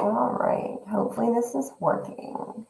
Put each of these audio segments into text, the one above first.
All right, hopefully this is working.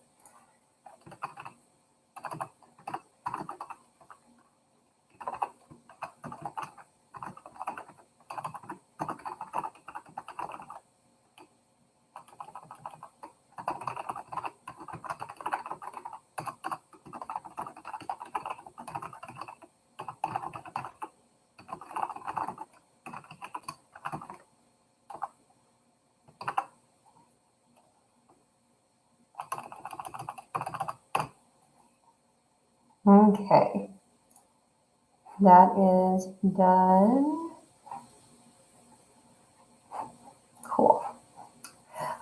Okay, that is done. Cool.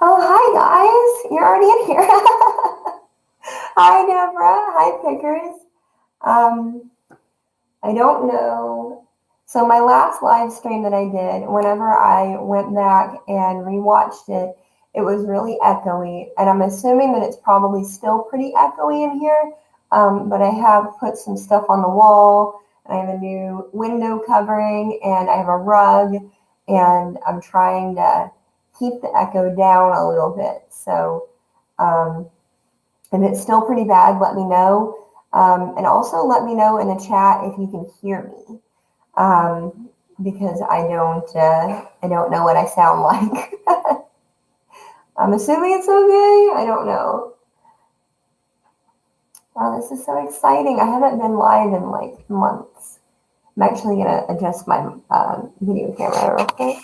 Oh, hi guys, you're already in here. Hi Deborah, hi Pickers. I don't know. So my last live stream that I did, whenever I went back and rewatched it, it was really echoey, and I'm assuming that it's probably still pretty echoey in here. But I have put some stuff on the wall. I have a new window covering, and I have a rug, and I'm trying to keep the echo down a little bit. So if it's still pretty bad, let me know. And also let me know in the chat if you can hear me, because I don't know what I sound like. I'm assuming it's okay. I don't know. Oh, this is so exciting. I haven't been live in like months. I'm actually going to adjust my video camera real quick.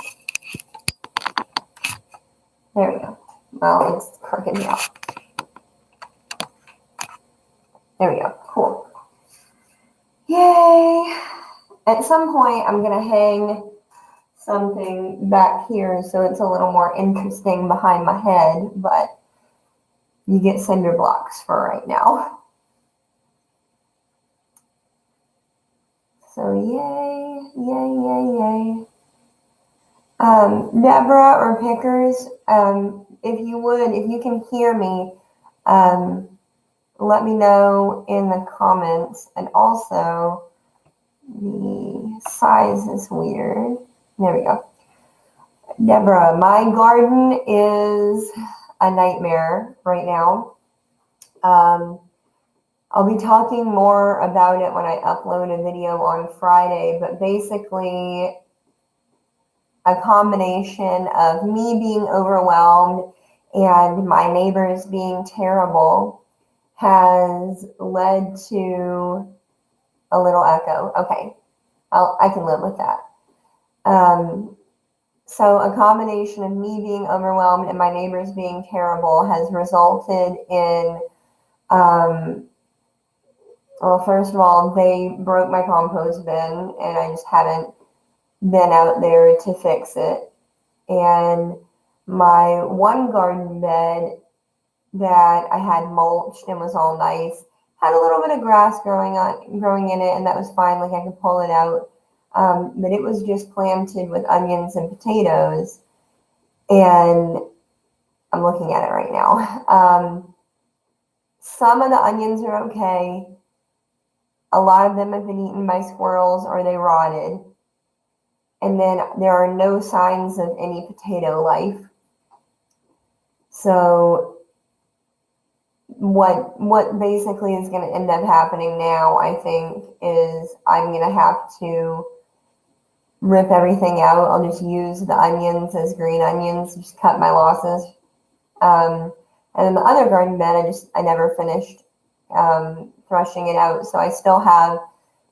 There we go. Well, it's crooked now. There we go. Cool. Yay. At some point, I'm going to hang something back here so it's a little more interesting behind my head, but you get cinder blocks for right now. So yay, yay, yay, yay. Deborah or Pickers, if you can hear me, let me know in the comments. And also, the size is weird. There we go. Deborah, my garden is a nightmare right now. I'll be talking more about it when I upload a video on Friday, but basically a combination of me being overwhelmed and my neighbors being terrible has led to a little echo. Okay, I can live with that. So a combination of me being overwhelmed and my neighbors being terrible has resulted in, well, first of all, they broke my compost bin and I just haven't been out there to fix it. And my one garden bed that I had mulched and was all nice had a little bit of grass growing in it, and that was fine. Like I could pull it out. But it was just planted with onions and potatoes, and I'm looking at it right now. Some of the onions are okay. A lot of them have been eaten by squirrels or they rotted. And then there are no signs of any potato life. So what basically is going to end up happening now, I think, is I'm going to have to rip everything out. I'll just use the onions as green onions, just cut my losses. And then the other garden bed, I never finished threshing it out. So I still have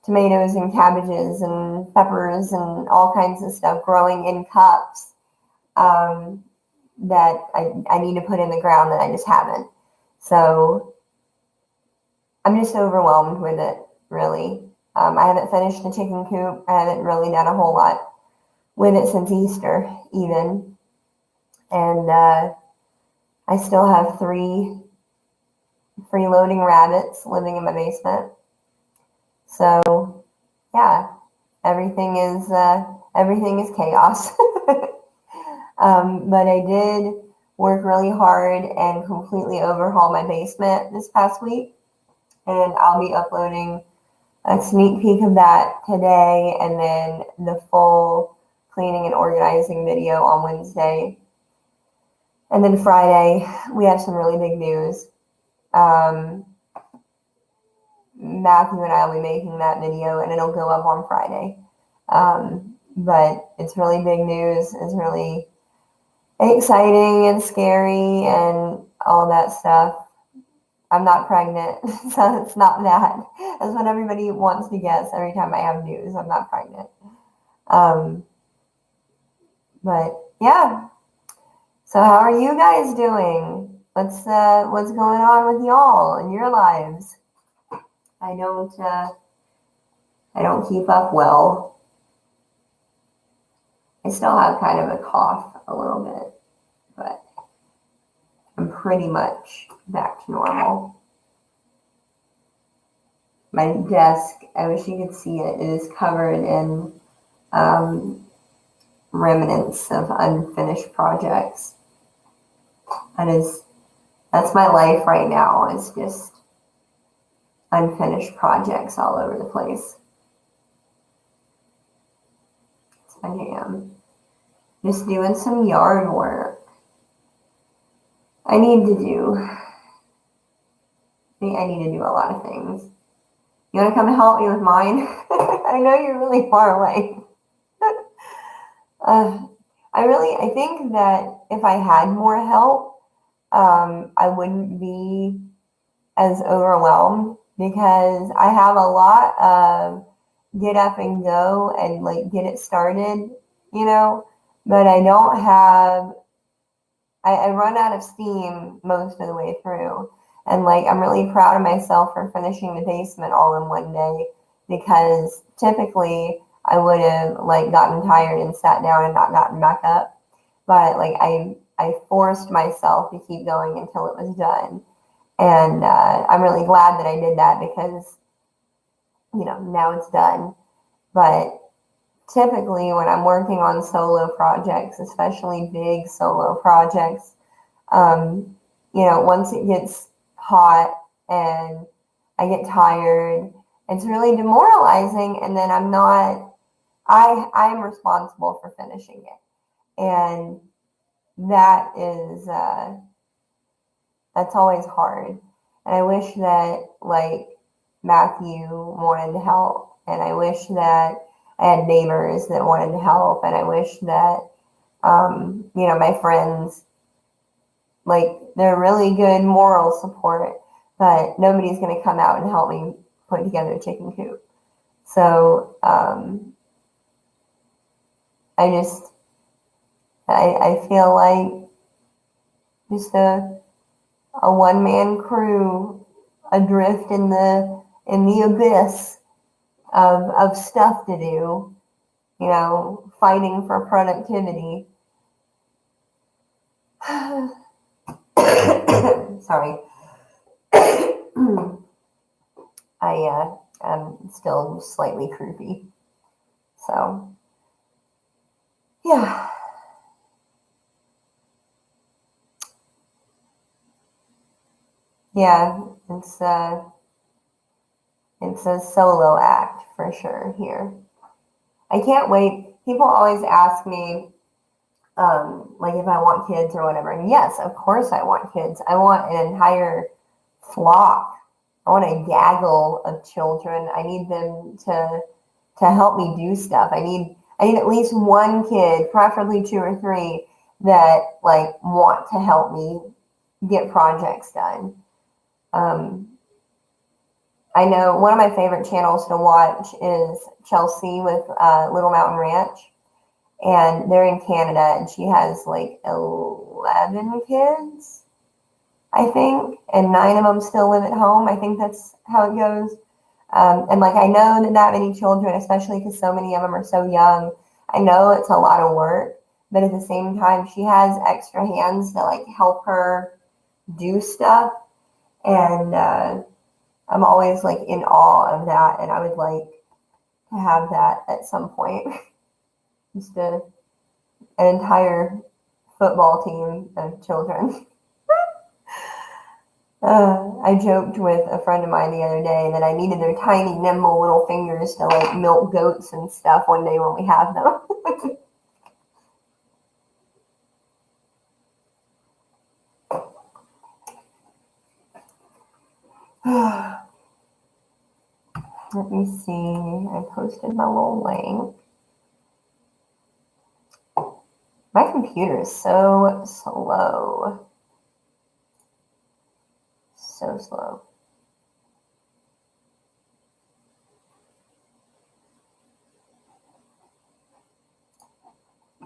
tomatoes and cabbages and peppers and all kinds of stuff growing in cups that I need to put in the ground that I just haven't. So I'm just overwhelmed with it, really. I haven't finished the chicken coop. I haven't really done a whole lot with it since Easter, even. And I still have 3 freeloading rabbits living in my basement. So, yeah, everything is chaos. But I did work really hard and completely overhaul my basement this past week. And I'll be uploading a sneak peek of that today, and then the full cleaning and organizing video on Wednesday. And then Friday, we have some really big news. Matthew and I will be making that video, and it'll go up on Friday. But it's really big news. It's really exciting and scary and all that stuff. I'm not pregnant, so it's not that. That's what everybody wants to guess every time I have news. I'm not pregnant. But yeah. So how are you guys doing? What's going on with y'all in your lives? I don't keep up well. I still have kind of a cough a little bit, but I'm pretty much back to normal. My desk, I wish you could see it, it is covered in remnants of unfinished projects. That's my life right now. It's just unfinished projects all over the place. So I am just doing some yard work. I need to do a lot of things. You want to come and help me with mine? I know you're really far away. I think that if I had more help, I wouldn't be as overwhelmed, because I have a lot of get up and go and like get it started, but I don't have, I run out of steam most of the way through. And like, I'm really proud of myself for finishing the basement all in one day, because typically I would have like gotten tired and sat down and not gotten back up. But like, I forced myself to keep going until it was done. And I'm really glad that I did that, because, now it's done. But typically when I'm working on solo projects, especially big solo projects, once it gets hot and I get tired, it's really demoralizing. And then I'm responsible for finishing it. And that is, that's always hard. And I wish that like Matthew wanted to help, and I wish that I had neighbors that wanted to help, and I wish that my friends, like, they're really good moral support, but nobody's going to come out and help me put together a chicken coop. So I feel like just a one-man crew adrift in the abyss of stuff to do, fighting for productivity. Sorry. I'm still slightly croupy. So, yeah. Yeah, it's a solo act for sure here. I can't wait. People always ask me, like if I want kids or whatever. And yes, of course I want kids. I want an entire flock. I want a gaggle of children. I need them to help me do stuff. I need at least one kid, preferably 2 or 3, that like want to help me get projects done. I know one of my favorite channels to watch is Chelsea with Little Mountain Ranch, and they're in Canada, and she has like 11 kids, I think, and 9 of them still live at home. I think that's how it goes. And like, I know that many children, especially because so many of them are so young, I know it's a lot of work, but at the same time, she has extra hands to like help her do stuff. And I'm always like in awe of that, and I would like to have that at some point. Just an entire football team of children. I joked with a friend of mine the other day that I needed their tiny, nimble little fingers to like milk goats and stuff one day when we have them. Let me see. I posted my little link. My computer is so slow. So slow.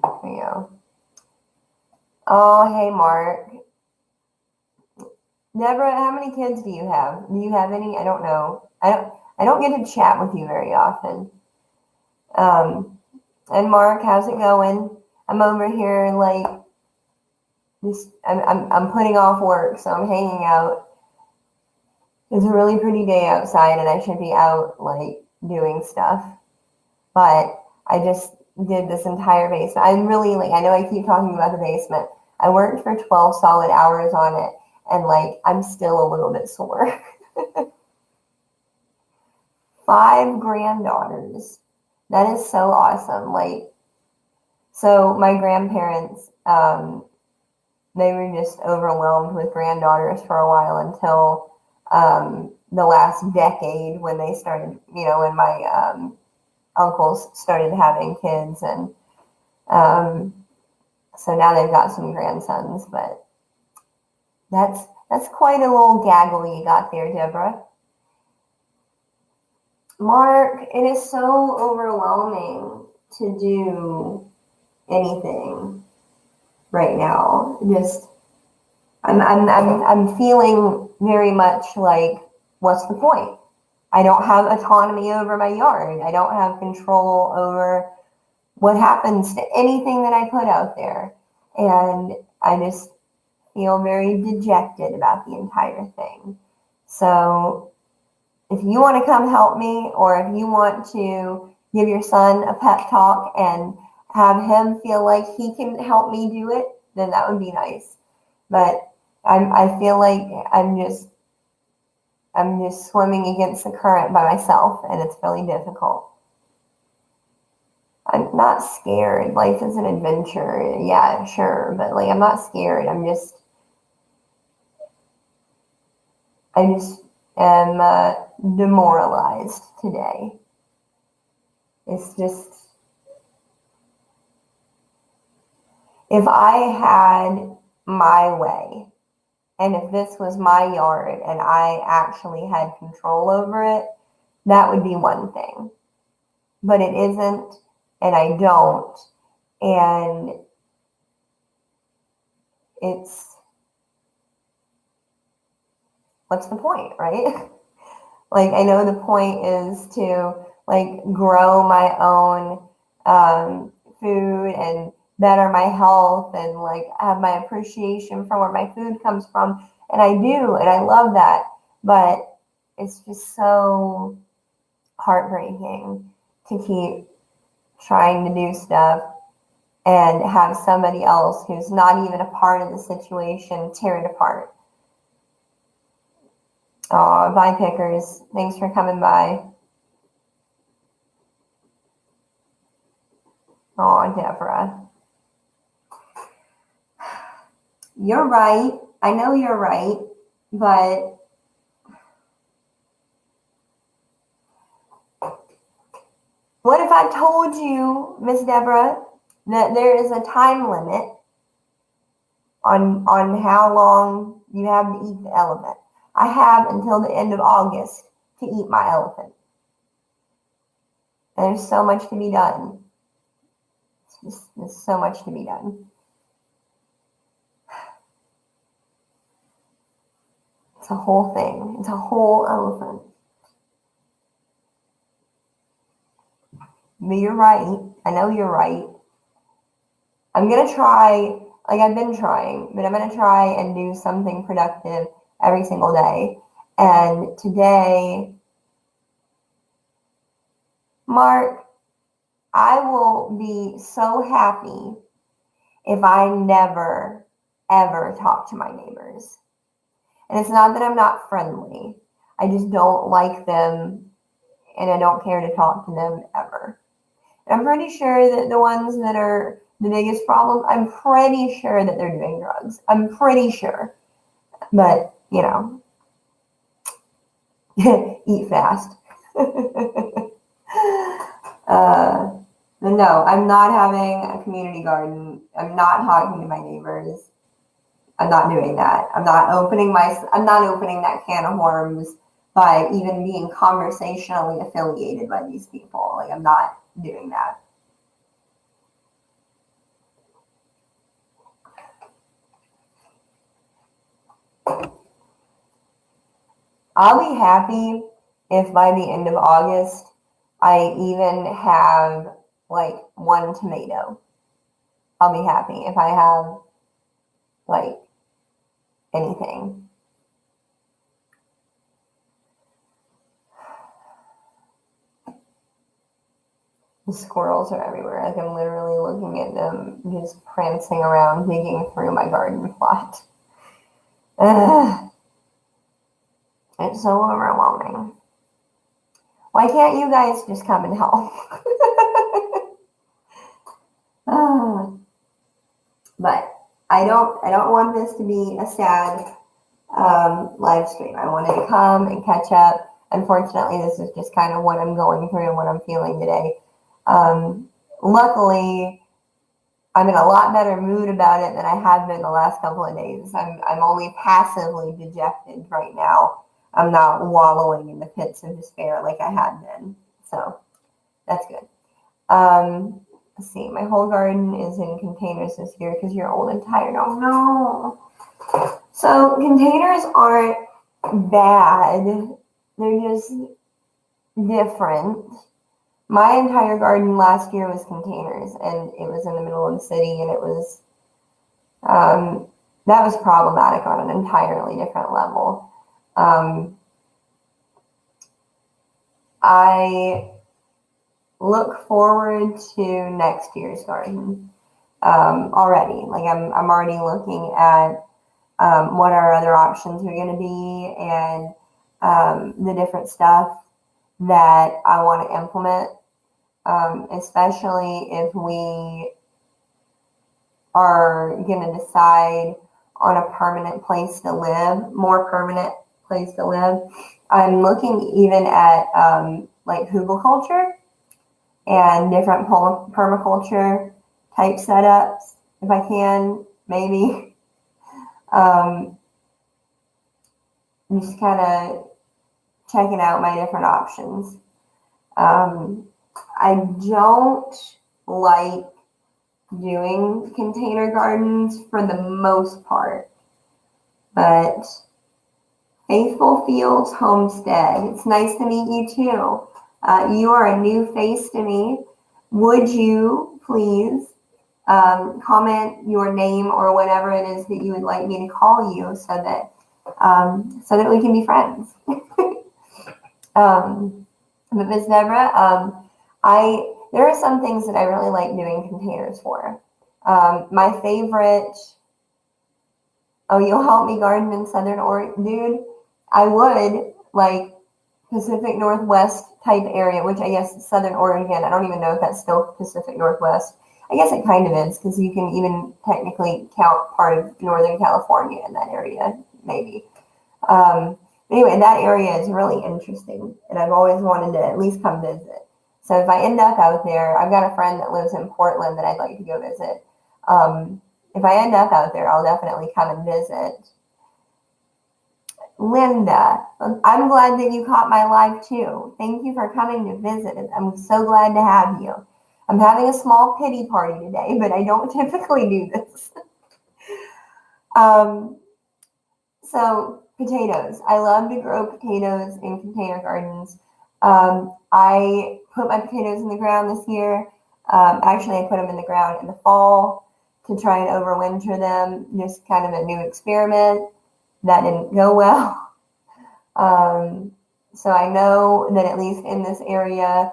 There we go. Oh, hey, Mark. Deborah, how many kids do you have? Do you have any? I don't know. I don't get to chat with you very often. And Mark, how's it going? I'm over here like just I'm putting off work, so I'm hanging out. It's a really pretty day outside, and I should be out like doing stuff. But I just did this entire basement. I'm really like, I know I keep talking about the basement. I worked for 12 solid hours on it, and like I'm still a little bit sore. 5 granddaughters. That is so awesome. Like, so my grandparents, they were just overwhelmed with granddaughters for a while until the last decade when they started, when my uncles started having kids. And so now they've got some grandsons, but that's quite a little gaggle you got there, Deborah. Mark, it is so overwhelming to do anything right now. Just I'm feeling very much like, what's the point? I don't have autonomy over my yard. I don't have control over what happens to anything that I put out there. And I just feel very dejected about the entire thing. So if you want to come help me, or if you want to give your son a pep talk and have him feel like he can help me do it, then that would be nice. But I feel like I'm just swimming against the current by myself, and it's really difficult. I'm not scared. Life is an adventure. Yeah, sure. But like, I'm not scared. I just am demoralized today. It's just, if I had my way, and if this was my yard and I actually had control over it, that would be one thing. But it isn't, and I don't. And it's, what's the point, right? Like, I know the point is to like grow my own food and better my health and like have my appreciation for where my food comes from. And I do, and I love that. But it's just so heartbreaking to keep trying to do stuff and have somebody else who's not even a part of the situation tear it apart. Oh, bye, Pickers. Thanks for coming by. Oh, Deborah. You're right. I know you're right. But what if I told you, Miss Deborah, that there is a time limit on how long you have to eat the elephant? I have until the end of August to eat my elephant. And there's so much to be done. There's so much to be done. It's a whole thing. It's a whole elephant. But you're right. I know you're right. I'm going to try, like I've been trying, but I'm going to try and do something productive every single day. And today, Mark, I will be so happy if I never, ever talk to my neighbors. And it's not that I'm not friendly. I just don't like them, and I don't care to talk to them ever. And I'm pretty sure that the ones that are the biggest problem, I'm pretty sure that they're doing drugs. I'm pretty sure. But, Eat fast. No, I'm not having a community garden. I'm not talking to my neighbors. I'm not doing that. I'm not opening that can of worms by even being conversationally affiliated by these people. Like, I'm not doing that. I'll be happy if by the end of August I even have like one tomato. I'll be happy if I have like anything. The squirrels are everywhere. Like, I'm literally looking at them just prancing around, digging through my garden plot. It's so overwhelming. Why can't you guys just come and help? But I don't want this to be a sad live stream. I wanted to come and catch up. Unfortunately, this is just kind of what I'm going through and what I'm feeling today. Luckily, I'm in a lot better mood about it than I have been the last couple of days. I'm only passively dejected right now. I'm not wallowing in the pits of despair like I had been. So that's good. Let's see. My whole garden is in containers this year because you're old and tired. Oh no. So containers aren't bad. They're just different. My entire garden last year was containers, and it was in the middle of the city, and it was that was problematic on an entirely different level. I look forward to next year's garden already. Like, I'm already looking at what our other options are going to be, and the different stuff that I want to implement, especially if we are going to decide on a permanent place to live, more permanent place to live. I'm looking even at like hugelkultur and different permaculture type setups, if I can, maybe. Just kind of checking out my different options. I don't like doing container gardens for the most part, but Faithful Fields Homestead, it's nice to meet you too. You are a new face to me. Would you please comment your name or whatever it is that you would like me to call you so that we can be friends? But Ms. Deborah, there are some things that I really like doing containers for. My favorite, oh, you'll help me garden in Southern Oregon? Dude, I would, like Pacific Northwest type area, which I guess is Southern Oregon. I don't even know if that's still Pacific Northwest. I guess it kind of is, because you can even technically count part of Northern California in that area, maybe. Anyway, that area is really interesting, and I've always wanted to at least come visit. So if I end up out there, I've got a friend that lives in Portland that I'd like to go visit. If I end up out there, I'll definitely come and visit. Linda, I'm glad that you caught my live too. Thank you for coming to visit. I'm so glad to have you. I'm having a small pity party today, but I don't typically do this. So potatoes. I love to grow potatoes in container gardens. I put my potatoes in the ground this year. Actually, I put them in the ground in the fall to try and overwinter them. Just kind of a new experiment. That didn't go well. So I know that at least in this area,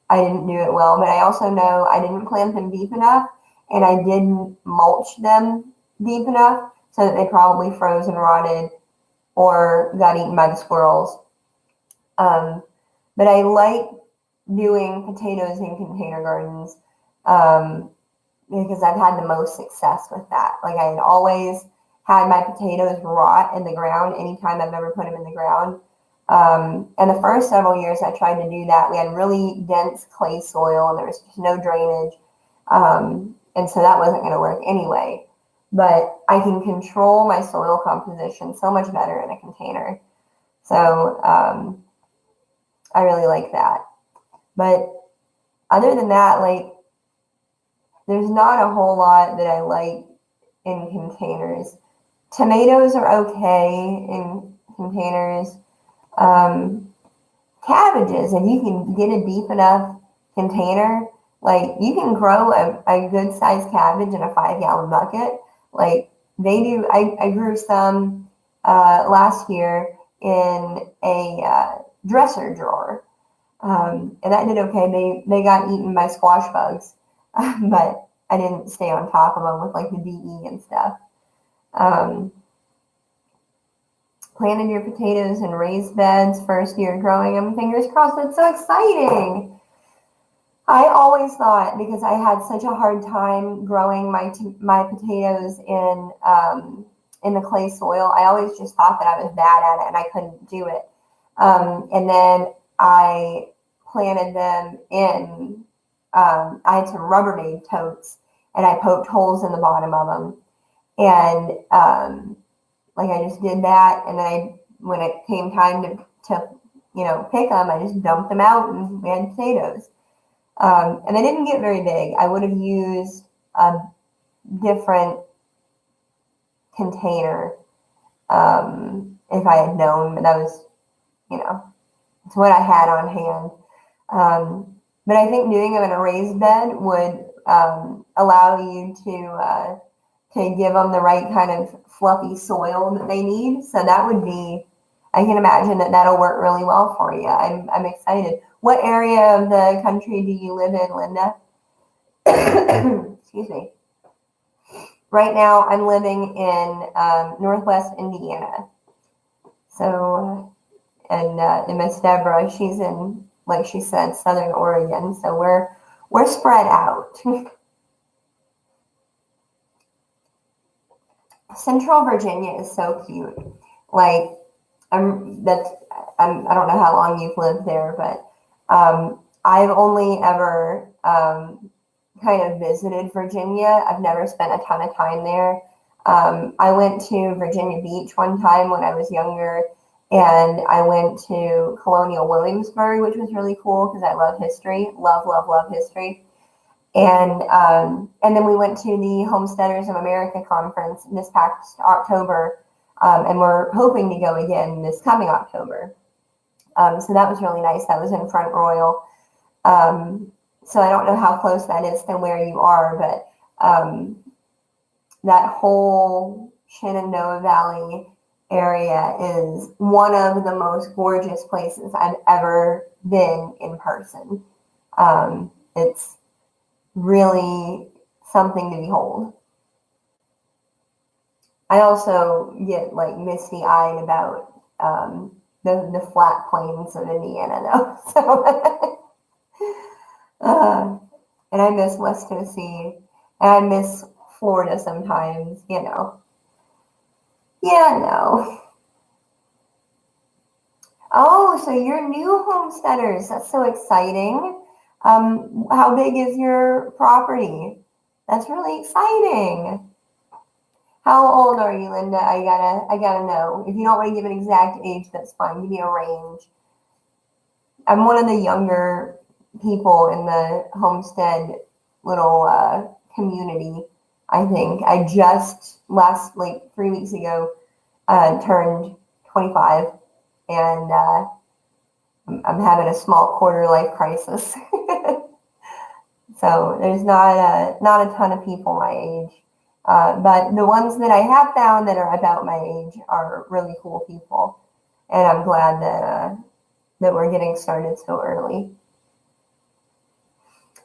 I didn't do it well, but I also know I didn't plant them deep enough, and I didn't mulch them deep enough, so that they probably froze and rotted or got eaten by the squirrels. But I like doing potatoes in container gardens because I've had the most success with that. Like, I had always had my potatoes rot in the ground anytime I've ever put them in the ground. And the first several years I tried to do that, we had really dense clay soil and there was just no drainage. And so that wasn't going to work anyway. But I can control my soil composition so much better in a container. So I really like that. But other than that, like, there's not a whole lot that I like in containers. Tomatoes are okay in containers. Cabbages, if you can get a deep enough container, like, you can grow a good sized cabbage in a 5-gallon bucket. Like they do. I grew some last year in a dresser drawer. And that did okay. They got eaten by squash bugs, but I didn't stay on top of them with like the DE and stuff. Planted your potatoes in raised beds, first year growing them. Fingers crossed. That's so exciting. I always thought, because I had such a hard time growing my potatoes in the clay soil, I always just thought that I was bad at it and I couldn't do it. And then I planted them in, I had some Rubbermaid totes and I poked holes in the bottom of them. And like I just did that. And then when it came time to pick them, I just dumped them out and we had potatoes. And they didn't get very big. I would have used a different container if I had known, but that was, it's what I had on hand. But I think doing them in a raised bed would allow you to give them the right kind of fluffy soil that they need. So that would be, I can imagine that'll work really well for you. I'm excited. What area of the country do you live in, Linda? Excuse me. Right now, I'm living in Northwest Indiana. So, and Miss Deborah, she's in, like she said, Southern Oregon. So we're spread out. Central Virginia is so cute. Like, I don't know how long you've lived there, but I've only ever kind of visited Virginia. I've never spent a ton of time there. I went to Virginia Beach one time when I was younger, and I went to Colonial Williamsburg, which was really cool because I love history, love history. And then we went to the Homesteaders of America conference this past October, and we're hoping to go again this coming October. So that was really nice. That was in Front Royal. So I don't know how close that is to where you are, but that whole Shenandoah Valley area is one of the most gorgeous places I've ever been in person. It's really something to behold. I also get like misty-eyed about the flat plains of Indiana, though. So, and I miss West Tennessee, and I miss Florida sometimes. Yeah, no. Oh, so you're new homesteaders. That's so exciting. How big is your property? That's really exciting. How old are you, Linda? I gotta know. If you don't want to give an exact age, that's fine. Give me a range. I'm one of the younger people in the homestead little community. I think I just like 3 weeks ago turned 25, and I'm having a small quarter life crisis. So there's not a ton of people my age. But the ones that I have found that are about my age are really cool people. And I'm glad that we're getting started so early.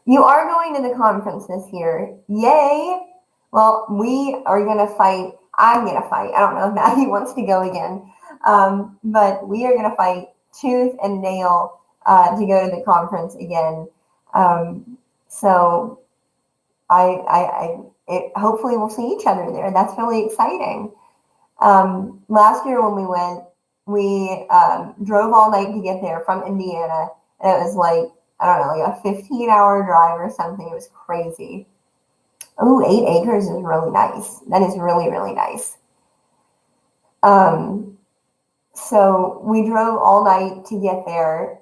You are going to the conference this year. Yay! Well, we are going to fight. I'm going to fight. I don't know if Maggie wants to go again. But we are going to fight tooth and nail to go to the conference again. So hopefully we'll see each other there. That's really exciting. Last year when we went, we drove all night to get there from Indiana, and it was like, I don't know, like a 15-hour drive or something. It was crazy. Oh, 8 acres is really nice. That is really, really nice. So we drove all night to get there,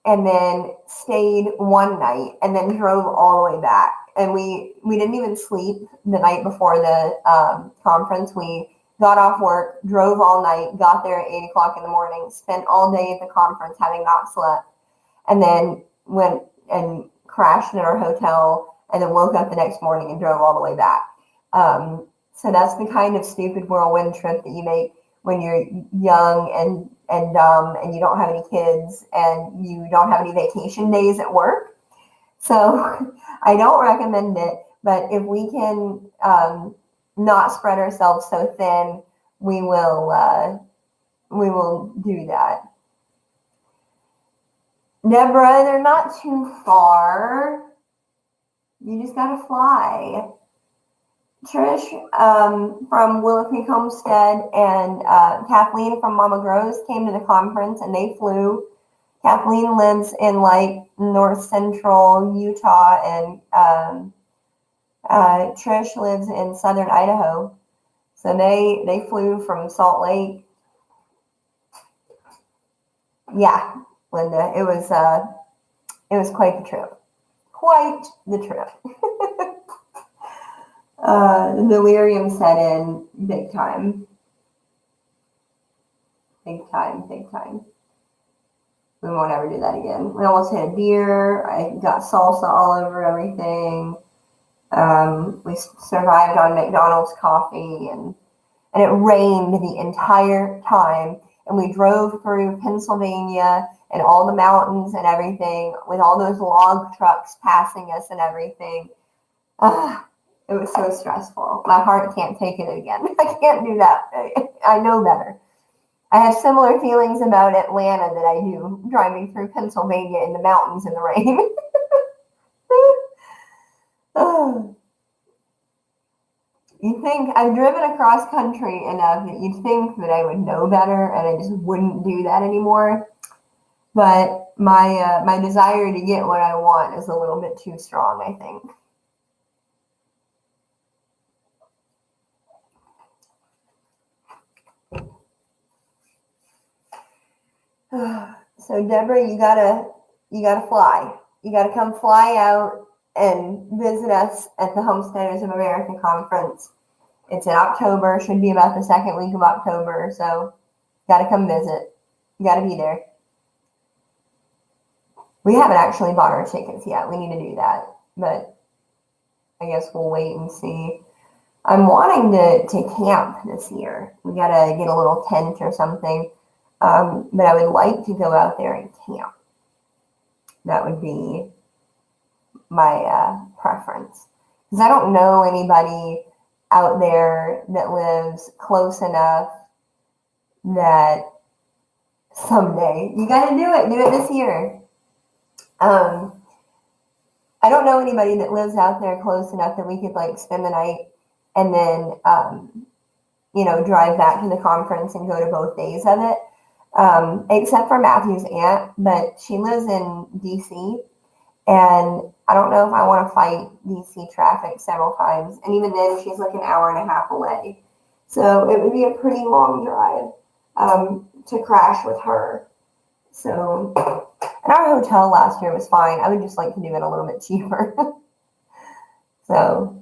and then stayed one night, and then drove all the way back. And we didn't even sleep the night before the conference. We got off work, drove all night, got there at 8 o'clock in the morning, spent all day at the conference having not slept, and then went and crashed in our hotel, and then woke up the next morning and drove all the way back. So that's the kind of stupid whirlwind trip that you make when you're young and dumb, and you don't have any kids, and you don't have any vacation days at work. So I don't recommend it, but if we can not spread ourselves so thin, we will do that. Deborah, they're not too far. You just gotta fly. Trish from Willow Creek Homestead and Kathleen from Mama Grows came to the conference, and they flew. Kathleen lives in like north central Utah, and Trish lives in southern Idaho. So they flew from Salt Lake. Yeah, Linda, it was quite the trip. Quite the trip. Delirium set in big time. Big time, big time. We won't ever do that again. We almost hit a deer. I got salsa all over everything. We survived on McDonald's coffee, and it rained the entire time. And we drove through Pennsylvania and all the mountains and everything with all those log trucks passing us and everything. It was so stressful. My heart can't take it again. I can't do that. I know better. I have similar feelings about Atlanta that I do driving through Pennsylvania in the mountains in the rain. You think I've driven across country enough that you'd think that I would know better, and I just wouldn't do that anymore. But my desire to get what I want is a little bit too strong, I think. So Deborah, you gotta fly. You gotta come fly out and visit us at the Homesteaders of America conference. It's in October, should be about the second week of October, so gotta come visit. You gotta be there. We haven't actually bought our tickets yet. We need to do that, but I guess we'll wait and see. I'm wanting to camp this year. We gotta get a little tent or something. But I would like to go out there and camp. That would be my preference. Because I don't know anybody out there that lives close enough that someday, you got to do it this year. I don't know anybody that lives out there close enough that we could like spend the night and then, drive back to the conference and go to both days of it. Except for Matthew's aunt, but she lives in DC, and I don't know if I want to fight DC traffic several times, and even then she's like an hour and a half away, so it would be a pretty long drive to crash with her. So, and our hotel last year was fine. I would just like to do it a little bit cheaper. So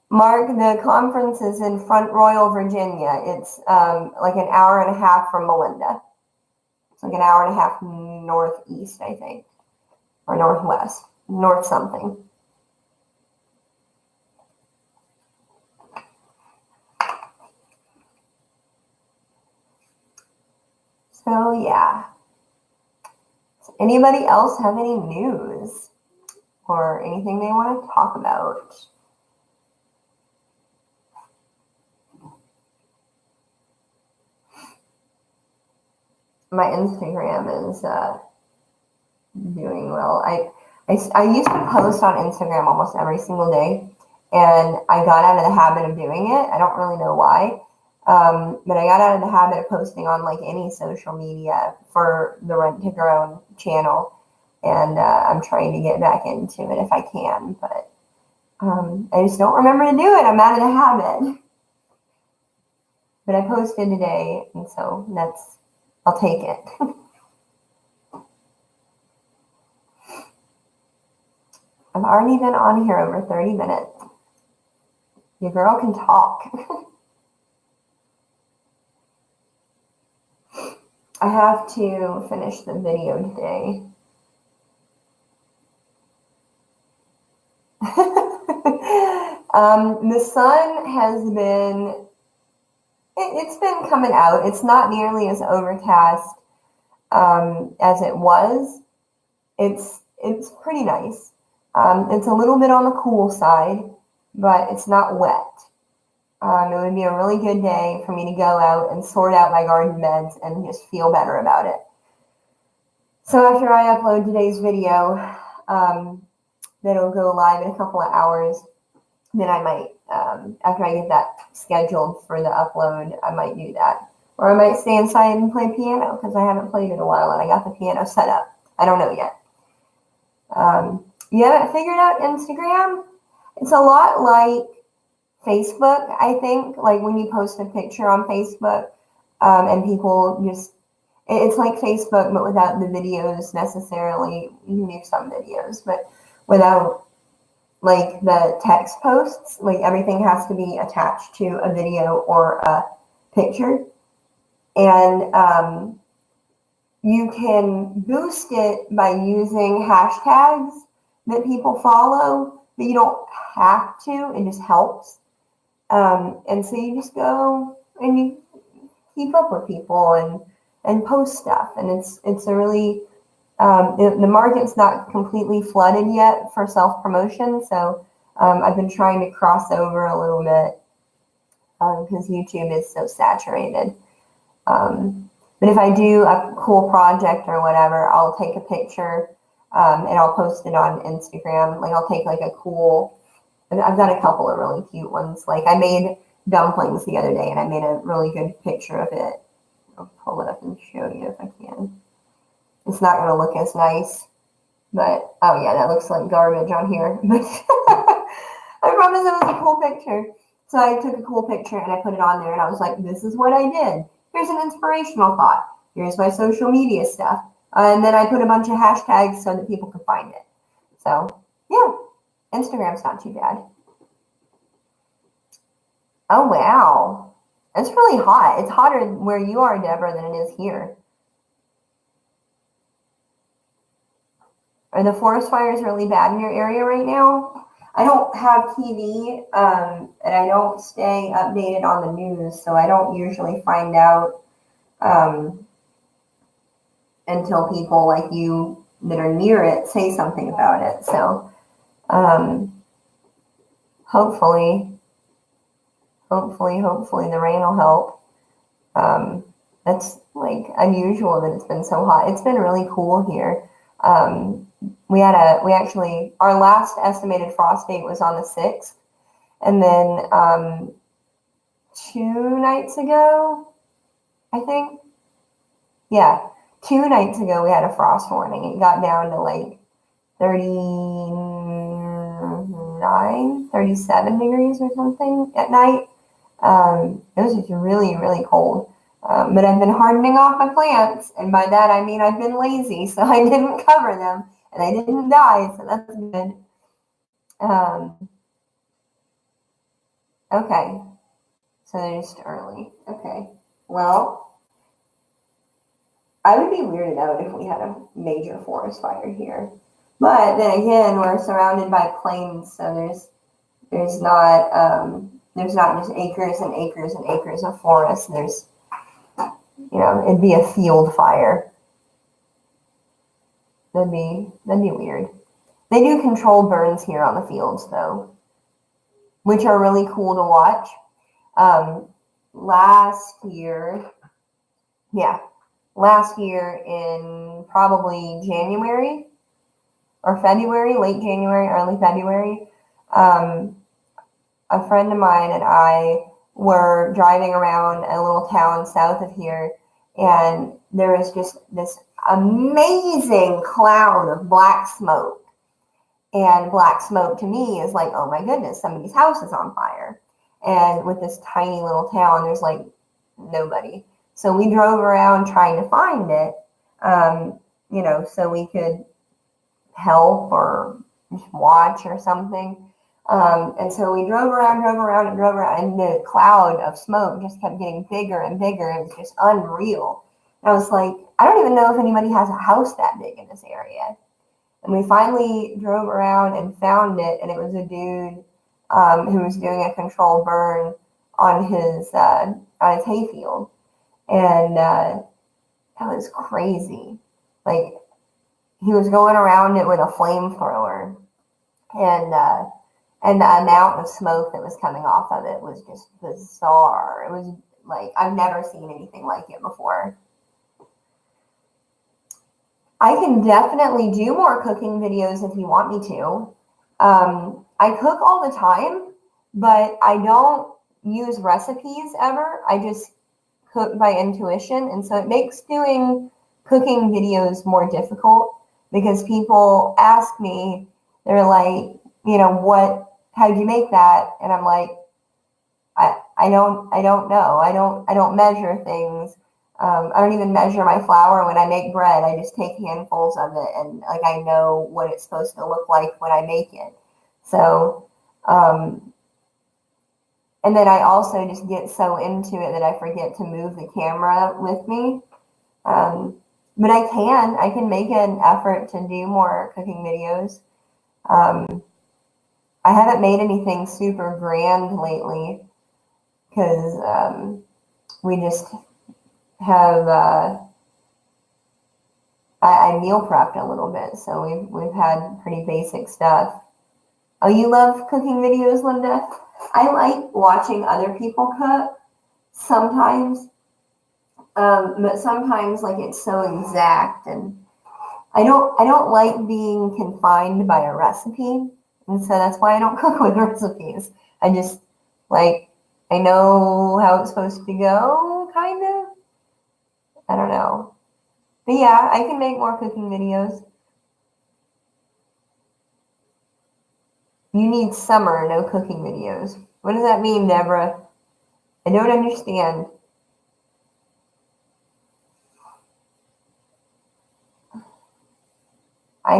Mark, the conference is in Front Royal, Virginia. It's like an hour and a half from Melinda. It's like an hour and a half northeast, I think, or northwest, north something. So yeah. Does anybody else have any news or anything they want to talk about? My Instagram is doing well. I used to post on Instagram almost every single day, and I got out of the habit of doing it. I don't really know why. But I got out of the habit of posting on like any social media for the Rent to Grow channel. And I'm trying to get back into it if I can, but I just don't remember to do it. I'm out of the habit. But I posted today, and so I'll take it. I've already been on here over 30 minutes. Your girl can talk. I have to finish the video today. The sun has been, it's been coming out. It's not nearly as overcast as it was. It's pretty nice. It's a little bit on the cool side, but it's not wet. It would be a really good day for me to go out and sort out my garden beds and just feel better about it. So after I upload today's video, that'll go live in a couple of hours, then I might, after I get that scheduled for the upload, I might do that. Or I might stay inside and play piano because I haven't played in a while and I got the piano set up. I don't know yet. You haven't figured out Instagram? It's a lot like Facebook, I think. Like when you post a picture on Facebook and people just, it's like Facebook, but without the videos necessarily. You can do some videos, but without like the text posts. Like everything has to be attached to a video or a picture. And you can boost it by using hashtags that people follow, but you don't have to. It just helps. And so you just go and you keep up with people and post stuff. And it's a really, the market's not completely flooded yet for self-promotion. So I've been trying to cross over a little bit because YouTube is so saturated. But if I do a cool project or whatever, I'll take a picture and I'll post it on Instagram. Like I'll take like a cool, I've got a couple of really cute ones. Like I made dumplings the other day and I made a really good picture of it. I'll pull it up and show you if I can. It's not going to look as nice, but oh yeah, that looks like garbage on here. But I promise it was a cool picture. So I took a cool picture and I put it on there and I was like, this is what I did. Here's an inspirational thought. Here's my social media stuff. And then I put a bunch of hashtags so that people could find it. So yeah, Instagram's not too bad. Oh, wow. It's really hot. It's hotter where you are, Deborah, than it is here. Are the forest fires really bad in your area right now? I don't have TV, and I don't stay updated on the news, so I don't usually find out until people like you that are near it say something about it. So hopefully the rain will help. That's like unusual that it's been so hot. It's been really cool here. Our last estimated frost date was on the 6th. And then 2 nights ago, I think, 2 nights ago we had a frost warning. It got down to like 37 degrees or something at night. It was just really, really cold. But I've been hardening off my plants, and by that I mean I've been lazy, so I didn't cover them, and they didn't die, so that's good. Okay, so they're just early. Okay, well, I would be weirded out if we had a major forest fire here. But then again, we're surrounded by plains, so there's not just acres and acres and acres of forest. There's, it'd be a field fire. That'd be weird. They do controlled burns here on the fields though, which are really cool to watch. Last year in probably January or February, late January, early February, a friend of mine and I were driving around a little town south of here, and there was just this amazing cloud of black smoke. And black smoke to me is like, oh my goodness, somebody's house is on fire. And with this tiny little town, there's like nobody. So we drove around trying to find it, so we could help or just watch or something. And so we drove around, and the cloud of smoke just kept getting bigger and bigger. It was just unreal. And I was like, I don't even know if anybody has a house that big in this area. And we finally drove around and found it, and it was a dude who was doing a controlled burn on his hayfield, and that was crazy. Like, he was going around it with a flamethrower, and the amount of smoke that was coming off of it was just bizarre. It was like, I've never seen anything like it before. I can definitely do more cooking videos if you want me to. I cook all the time, but I don't use recipes ever. I just cook by intuition. And so it makes doing cooking videos more difficult because people ask me, they're like, how'd you make that? And I'm like, I don't know. I don't measure things. I don't even measure my flour when I make bread. I just take handfuls of it, and like I know what it's supposed to look like when I make it. So, and then I also just get so into it that I forget to move the camera with me. But I can make an effort to do more cooking videos. I haven't made anything super grand lately because we just have I meal prepped a little bit, so we've had pretty basic stuff. Oh, you love cooking videos, Linda? I like watching other people cook sometimes, but sometimes like it's so exact, and I don't like being confined by a recipe, and so that's why I don't cook with recipes. I just like, I know how it's supposed to go, kind of. I don't know. But yeah, I can make more cooking videos. You need summer, no cooking videos. What does that mean, Deborah? I don't understand. I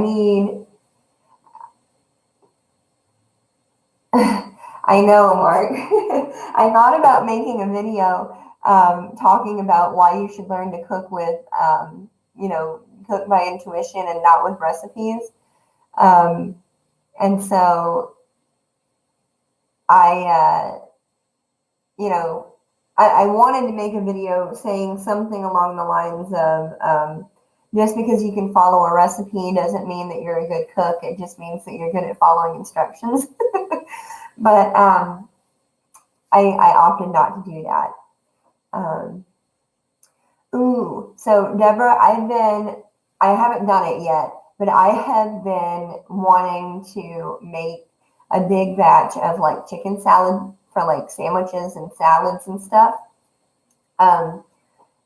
know, Mark. I thought about making a video talking about why you should learn to cook with, cook by intuition and not with recipes. And so I wanted to make a video saying something along the lines of, just because you can follow a recipe doesn't mean that you're a good cook. It just means that you're good at following instructions. But I opted not to do that. So Deborah, I haven't done it yet, but I have been wanting to make a big batch of like chicken salad for like sandwiches and salads and stuff.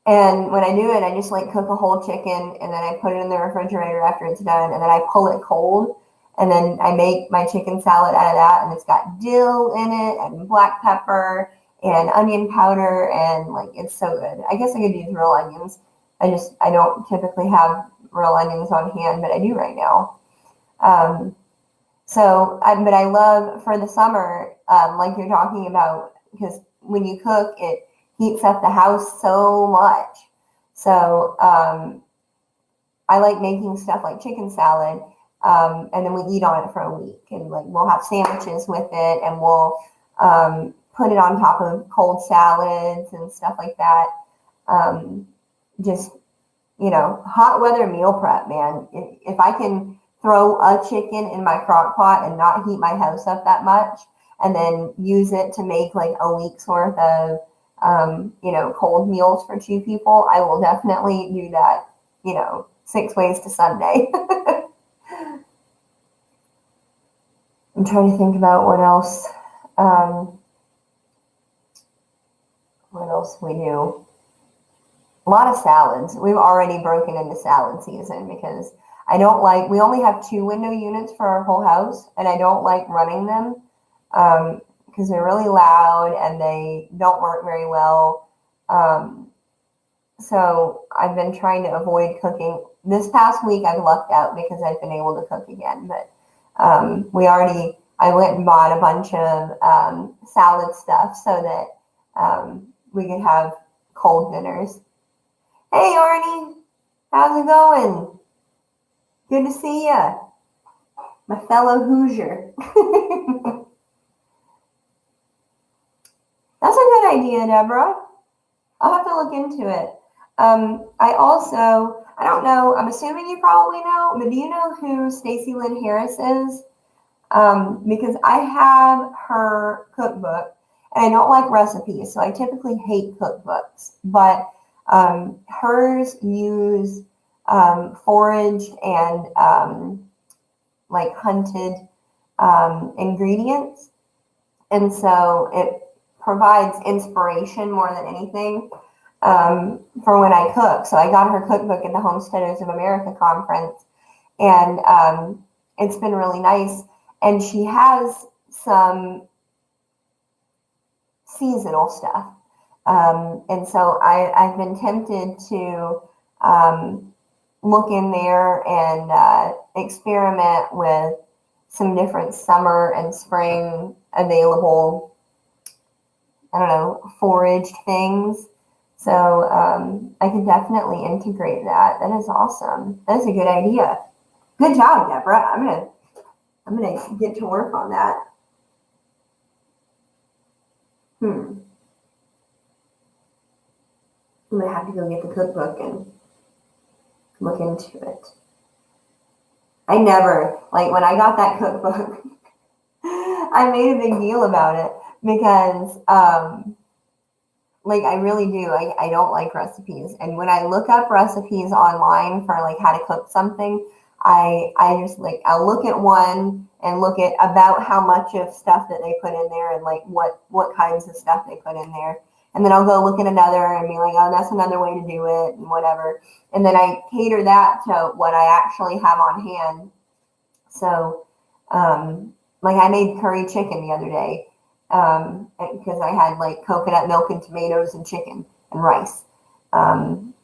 And when I do it, I just like cook a whole chicken and then I put it in the refrigerator after it's done, and then I pull it cold, and then I make my chicken salad out of that, and it's got dill in it and black pepper and onion powder, and like it's so good. I guess I could use real onions. I don't typically have real onions on hand, but I do right now. But I love for the summer, like you're talking about, because when you cook, it heats up the house so much. So I like making stuff like chicken salad, and then we eat on it for a week, and like we'll have sandwiches with it, and we'll put it on top of cold salads and stuff like that. Just hot weather meal prep, man. If I can throw a chicken in my crock pot and not heat my house up that much, and then use it to make like a week's worth of cold meals for 2 people, I will definitely do that, 6 ways to Sunday. I'm trying to think about what else. What else we do? A lot of salads. We've already broken into salad season because we only have 2 window units for our whole house, and I don't like running them because they're really loud and they don't work very well. So I've been trying to avoid cooking. This past week I've lucked out because I've been able to cook again, but I went and bought a bunch of salad stuff so that we could have cold dinners. Hey, Arnie, how's it going? Good to see ya, my fellow Hoosier. That's a good idea, Deborah. I'll have to look into it. I don't know, I'm assuming you probably know, but do you know who Stacey Lynn Harris is? Because I have her cookbook, and I don't like recipes, so I typically hate cookbooks, but hers use foraged and like hunted ingredients, and so it provides inspiration more than anything for when I cook. So I got her cookbook at the Homesteaders of America conference, and it's been really nice. And she has some seasonal stuff. And so I've been tempted to look in there and experiment with some different summer and spring available, I don't know, foraged things. So I could definitely integrate that. That is awesome. That is a good idea. Good job, Deborah. I'm gonna get to work on that. I'm gonna have to go get the cookbook and look into it. I never, like when I got that cookbook, I made a big deal about it because like I really do. I don't like recipes. And when I look up recipes online for like how to cook something, I just like, I'll look at one and look at about how much of stuff that they put in there and like what kinds of stuff they put in there. And then I'll go look at another and be like, oh, that's another way to do it and whatever. And then I cater that to what I actually have on hand. So, like I made curry chicken the other day because I had like coconut milk and tomatoes and chicken and rice. And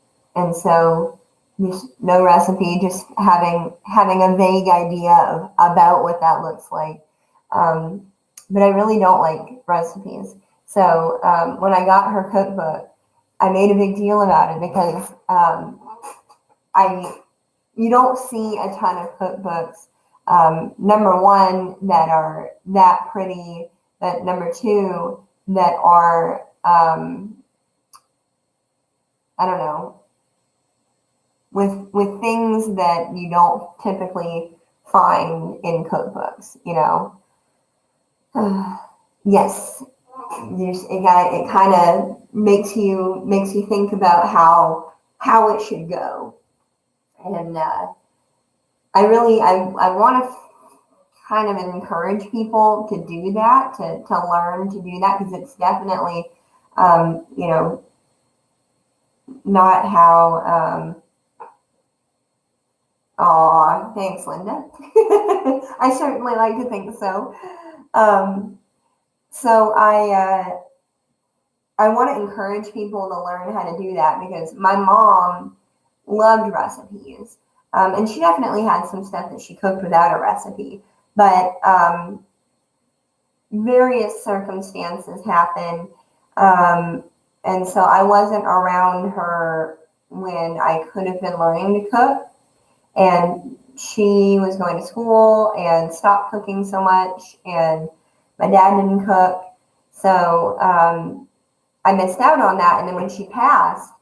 so there's no recipe, just having a vague idea of about what that looks like. But I really don't like recipes. So when I got her cookbook, I made a big deal about it because you don't see a ton of cookbooks. Number one, that are that pretty. But number two, that are I don't know, with things that you don't typically find in cookbooks. You know, yes. It kind of makes you think about how it should go, and I want to kind of encourage people to do that, to learn to do that, because it's definitely you know, not how aw, thanks, Linda. I certainly like to think so. So I want to encourage people to learn how to do that because my mom loved recipes. And she definitely had some stuff that she cooked without a recipe. But various circumstances happened. And so I wasn't around her when I could have been learning to cook. And she was going to school and stopped cooking so much. And my dad didn't cook. So I missed out on that. And then when she passed,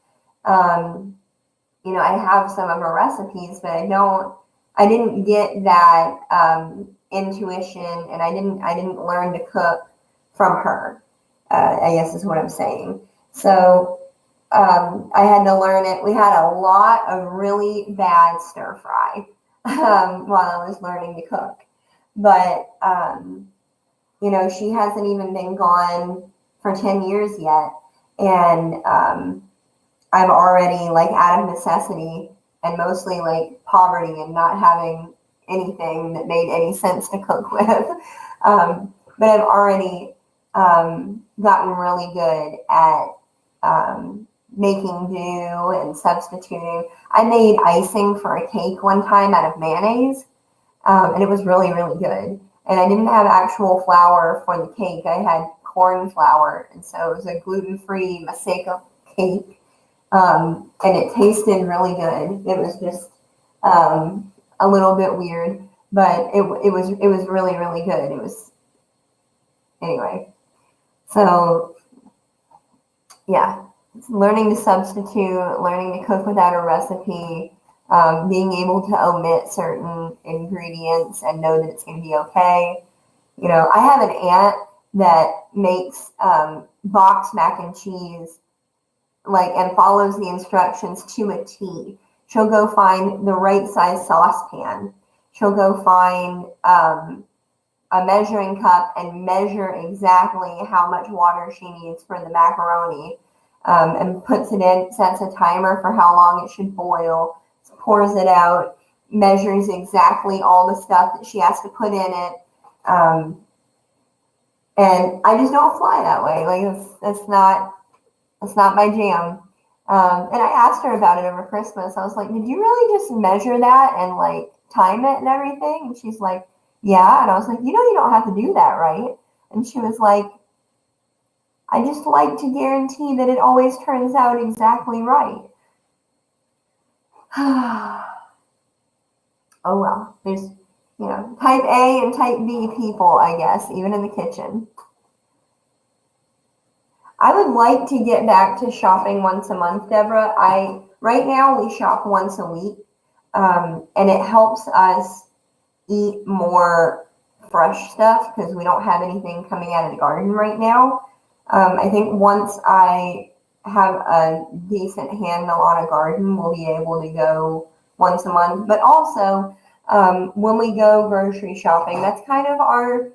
you know, I have some of her recipes, but I didn't get that intuition, and I didn't learn to cook from her, I guess is what I'm saying. So I had to learn it. We had a lot of really bad stir fry while I was learning to cook. But, you know, she hasn't even been gone for 10 years yet. And I'm already like out of necessity and mostly like poverty and not having anything that made any sense to cook with. But I've already gotten really good at making do and substituting. I made icing for a cake one time out of mayonnaise, and it was really, really good. And I didn't have actual flour for the cake. I had corn flour, and so it was a gluten-free Maseka cake, and it tasted really good. It was just a little bit weird, but it was really, really good. It was anyway. So yeah, learning to substitute, learning to cook without a recipe, being able to omit certain ingredients and know that it's going to be okay. You know, I have an aunt that makes box mac and cheese, like, and follows the instructions to a T. She'll go find the right size saucepan. She'll go find a measuring cup and measure exactly how much water she needs for the macaroni, and puts it in, sets a timer for how long it should boil, pours it out, measures exactly all the stuff that she has to put in it. And I just don't fly that way. Like, that's not my jam. And I asked her about it over Christmas. I was like, did you really just measure that and like time it and everything? And she's like, yeah. And I was like, you know, you don't have to do that, right? And she was like, I just like to guarantee that it always turns out exactly right. Oh well, there's, you know, type A and type B people, I guess, even in the kitchen. I would like to get back to shopping once a month, Deborah. Right now we shop once a week, and it helps us eat more fresh stuff because we don't have anything coming out of the garden right now. I think once I have a decent handle on a garden, we'll be able to go once a month. But also, when we go grocery shopping, that's kind of our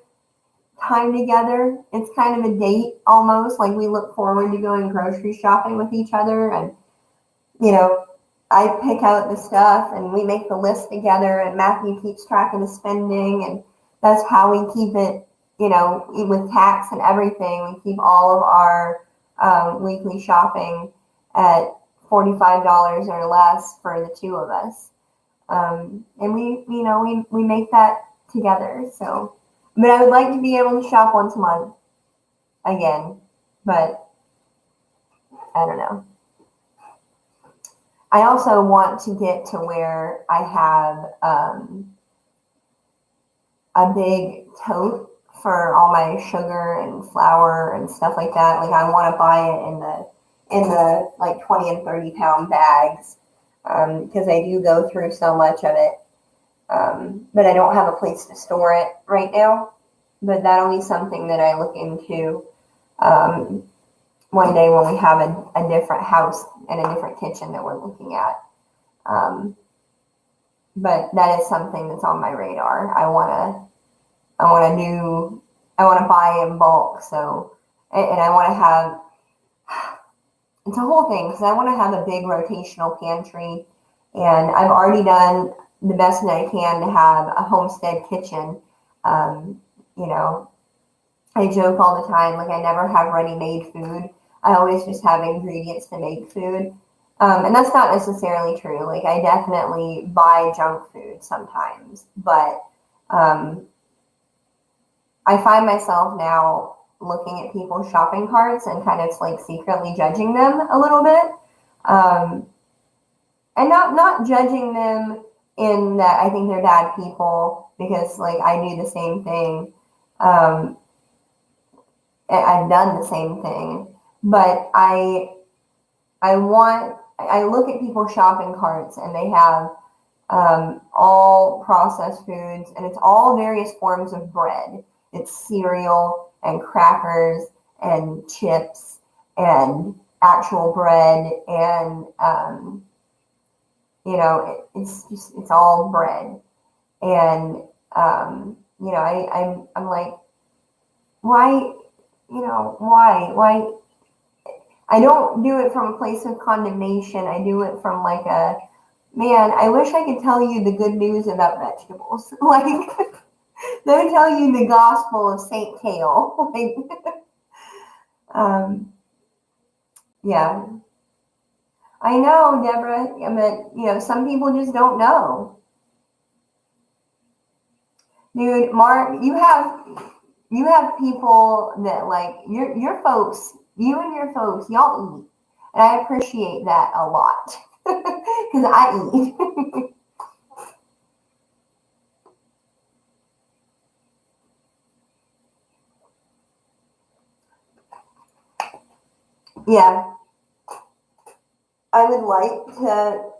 time together. It's kind of a date almost. Like, we look forward to going grocery shopping with each other, and you know, I pick out the stuff and we make the list together, and Matthew keeps track of the spending, and that's how we keep it, you know, with tax and everything. We keep all of our weekly shopping at $45 or less for the two of us. And we make that together. So, but I would like to be able to shop once a month again, but I don't know. I also want to get to where I have a big tote for all my sugar and flour and stuff like that. Like, I want to buy it in the like 20 and 30 pound bags, because I do go through so much of it. But I don't have a place to store it right now. But that'll be something that I look into one day when we have a different house and a different kitchen that we're looking at. But that is something that's on my radar. I want to buy in bulk. So, and I want to have, it's a whole thing, because I want to have a big rotational pantry, and I've already done the best that I can to have a homestead kitchen. You know, I joke all the time, like, I never have ready-made food. I always just have ingredients to make food. And that's not necessarily true. Like, I definitely buy junk food sometimes, but I find myself now looking at people's shopping carts and kind of like secretly judging them a little bit. And not judging them in that I think they're bad people, because like I do the same thing. I've done the same thing, but I look at people's shopping carts and they have all processed foods, and it's all various forms of bread. It's cereal and crackers and chips and actual bread, and it's all bread. And I'm like, why? I don't do it from a place of condemnation. I do it from like a, man, I wish I could tell you the good news about vegetables. Like, let me tell you the gospel of Saint Kale. Like, yeah. I know, Deborah, but some people just don't know. Dude, Mark, you have people that like your folks, you and your folks, y'all eat. And I appreciate that a lot. Because I eat. Yeah. I would like to,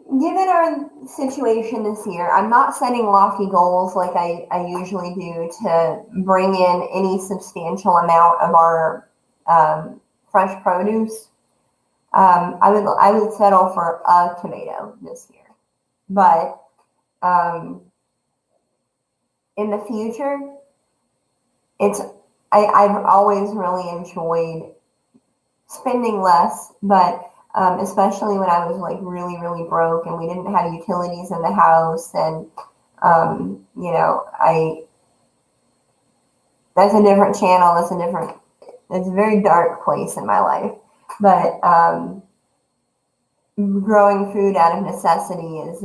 given our situation this year, I'm not setting lofty goals like I usually do to bring in any substantial amount of our fresh produce. I would settle for a tomato this year, but in the future, I've always really enjoyed spending less, but especially when I was like really, really broke and we didn't have utilities in the house, and that's a different channel. It's a very dark place in my life, but growing food out of necessity is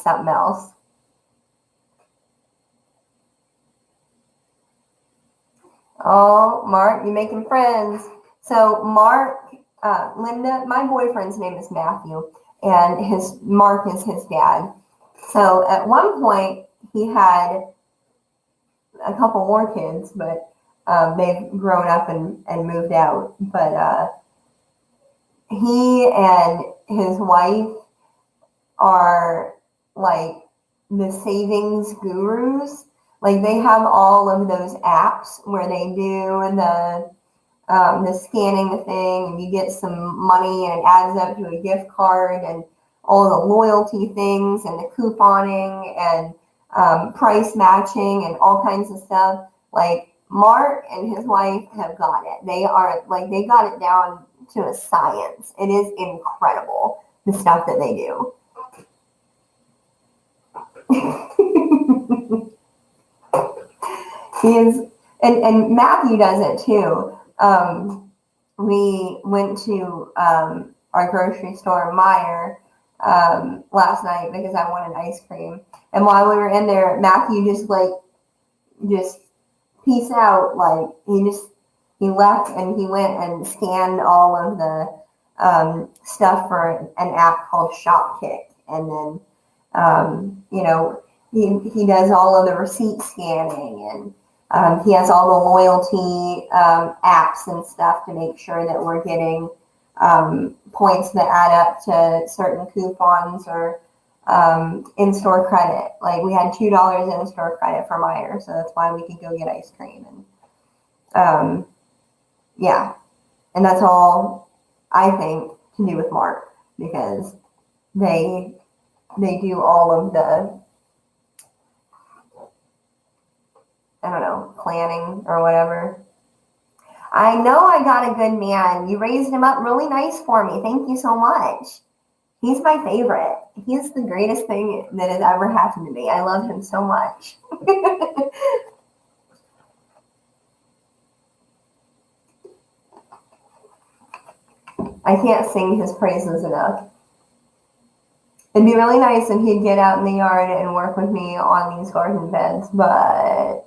something else. Oh, Mark, you're making friends. So Mark, Linda, my boyfriend's name is Matthew, and Mark is his dad. So at one point he had a couple more kids, but they've grown up and moved out. But he and his wife are like the savings gurus. Like they have all of those apps where they do the scanning the thing, and you get some money and it adds up to a gift card, and all the loyalty things and the couponing and price matching and all kinds of stuff. Like Mark and his wife have got it. They got it down to a science. It is incredible, the stuff that they do. He is, and Matthew does it too. We went to our grocery store, Meijer, last night because I wanted ice cream. And while we were in there, Matthew just peace out. Like he left and he went and scanned all of the stuff for an app called Shopkick, and then he does all of the receipt scanning, and he has all the loyalty apps and stuff to make sure that we're getting points that add up to certain coupons or in-store credit. Like we had $2 in-store credit for Meijer, so that's why we could go get ice cream. And yeah, and that's all I think to do with Mark, because they do all of the, I don't know, planning or whatever. I know I got a good man. You raised him up really nice for me. Thank you so much. He's my favorite. He's the greatest thing that has ever happened to me. I love him so much. I can't sing his praises enough. It'd be really nice if he'd get out in the yard and work with me on these garden beds, but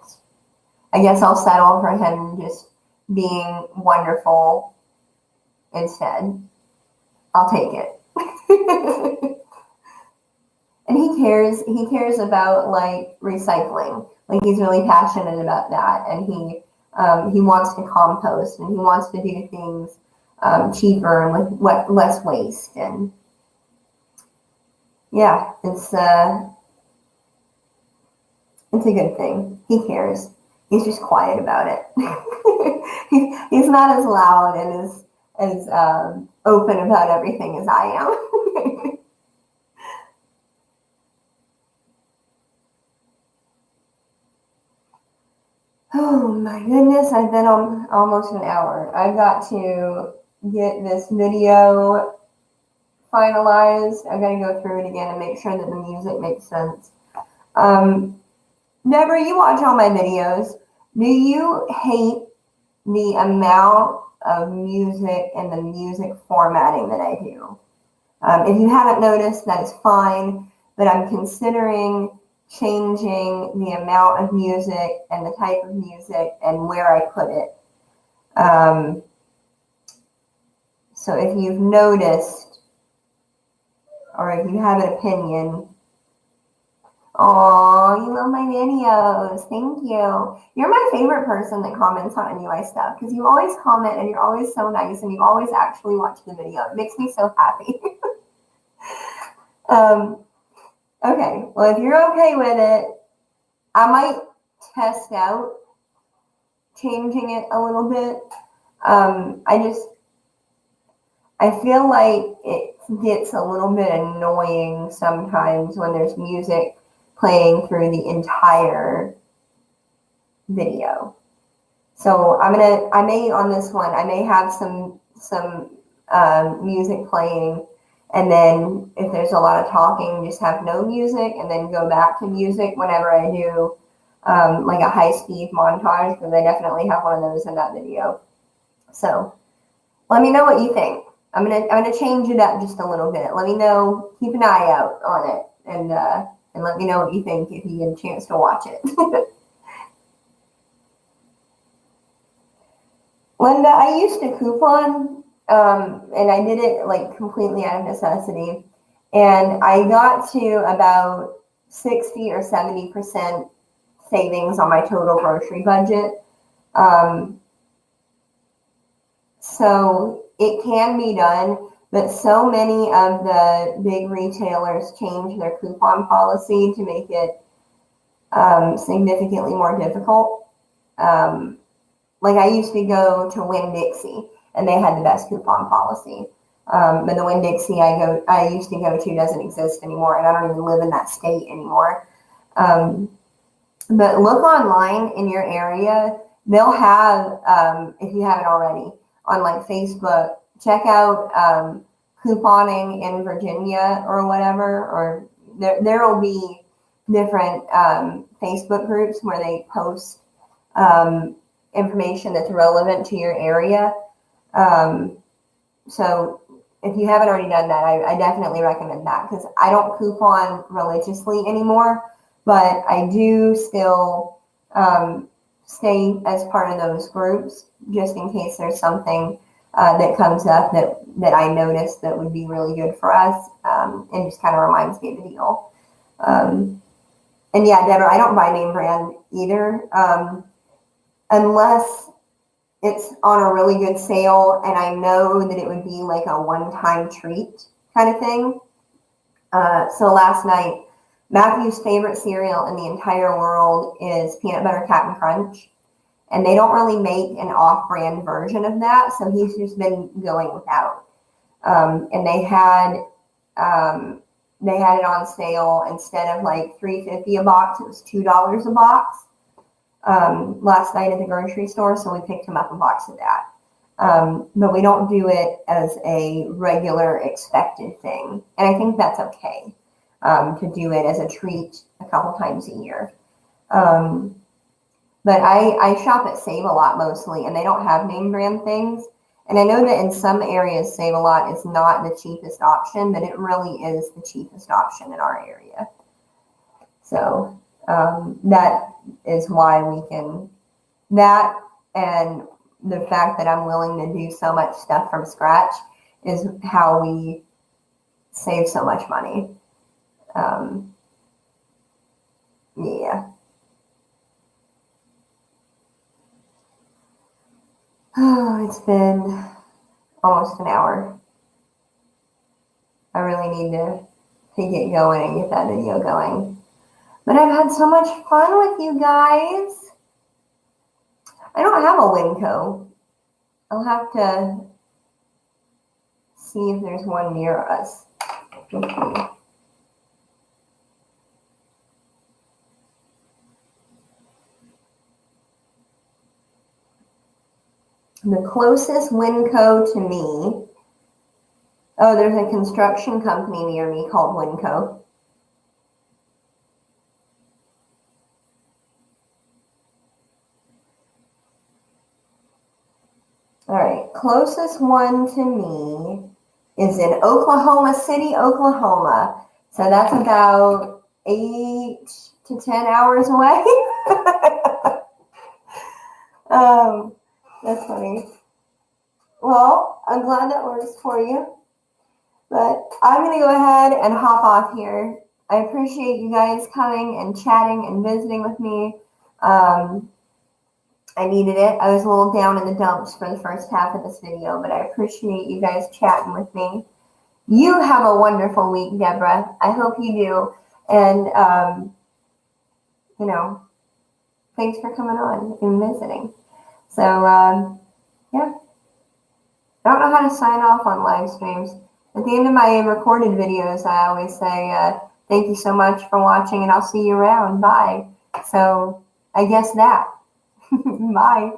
I guess I'll settle for him just being wonderful instead. I'll take it. And he cares about like recycling. Like he's really passionate about that, and he wants to compost, and he wants to do things cheaper and with less waste. And yeah, it's a good thing. He cares. He's just quiet about it. He's not as loud and as open about everything as I am. Oh my goodness, I've been on almost an hour. I've got to get this video finalized. I've got to go through it again and make sure that the music makes sense. Deborah, you watch all my videos. Do you hate the amount of music and the music formatting that I do? If you haven't noticed, that is fine, but I'm considering changing the amount of music and the type of music and where I put it. So if you've noticed, or if you have an opinion, oh, you love my videos. Thank you. You're my favorite person that comments on NUI stuff because you always comment and you're always so nice and you always actually watch the video. It makes me so happy. Okay, well, if you're okay with it, I might test out changing it a little bit. I feel like it gets a little bit annoying sometimes when there's music playing through the entire video. So I may on this one, I may have some music playing, and then if there's a lot of talking, just have no music, and then go back to music whenever I do like a high-speed montage, because I definitely have one of those in that video. So let me know what you think. I'm gonna change it up just a little bit. Let me know. Keep an eye out on it, and let me know what you think if you get a chance to watch it. Linda, I used to coupon, and I did it like completely out of necessity, and I got to about 60 or 70% savings on my total grocery budget. So it can be done, but so many of the big retailers change their coupon policy to make it significantly more difficult. Like I used to go to Winn-Dixie, and they had the best coupon policy. But the Winn-Dixie I used to go to doesn't exist anymore, and I don't even live in that state anymore. But look online in your area. They'll have, if you haven't already, on like Facebook, check out couponing in Virginia or whatever, or there will be different Facebook groups where they post information that's relevant to your area. So if you haven't already done that, I definitely recommend that, because I don't coupon religiously anymore, but I do still stay as part of those groups just in case there's something that comes up that I notice that would be really good for us, and just kind of reminds me of the deal. And yeah, Deborah, I don't buy name brand either, unless it's on a really good sale and I know that it would be like a one-time treat kind of thing. So last night, Matthew's favorite cereal in the entire world is peanut butter Cap'n Crunch, and they don't really make an off-brand version of that, so he's just been going without. And they had it on sale. Instead of like $3.50 a box, it was $2 a box. Last night at the grocery store, so we picked him up a box of that. But we don't do it as a regular expected thing, and I think that's okay, to do it as a treat a couple times a year. But I shop at Save A Lot mostly, and they don't have name brand things. And I know that in some areas, Save A Lot is not the cheapest option, but it really is the cheapest option in our area. So that is why we can, that and the fact that I'm willing to do so much stuff from scratch is how we save so much money. Yeah. Oh, it's been almost an hour. I really need to get going and get that video going. But I've had so much fun with you guys. I don't have a Winco. I'll have to see if there's one near us. Okay. The closest Winco to me. Oh, there's a construction company near me called Winco. All right, closest one to me is in Oklahoma City, Oklahoma. So that's about 8 to 10 hours away. That's funny. Well, I'm glad that works for you. But I'm going to go ahead and hop off here. I appreciate you guys coming and chatting and visiting with me. I needed it. I was a little down in the dumps for the first half of this video, but I appreciate you guys chatting with me. You have a wonderful week, Deborah. I hope you do. And, thanks for coming on and visiting. So, yeah. I don't know how to sign off on live streams. At the end of my recorded videos, I always say, thank you so much for watching, and I'll see you around. Bye. So, I guess that. Bye.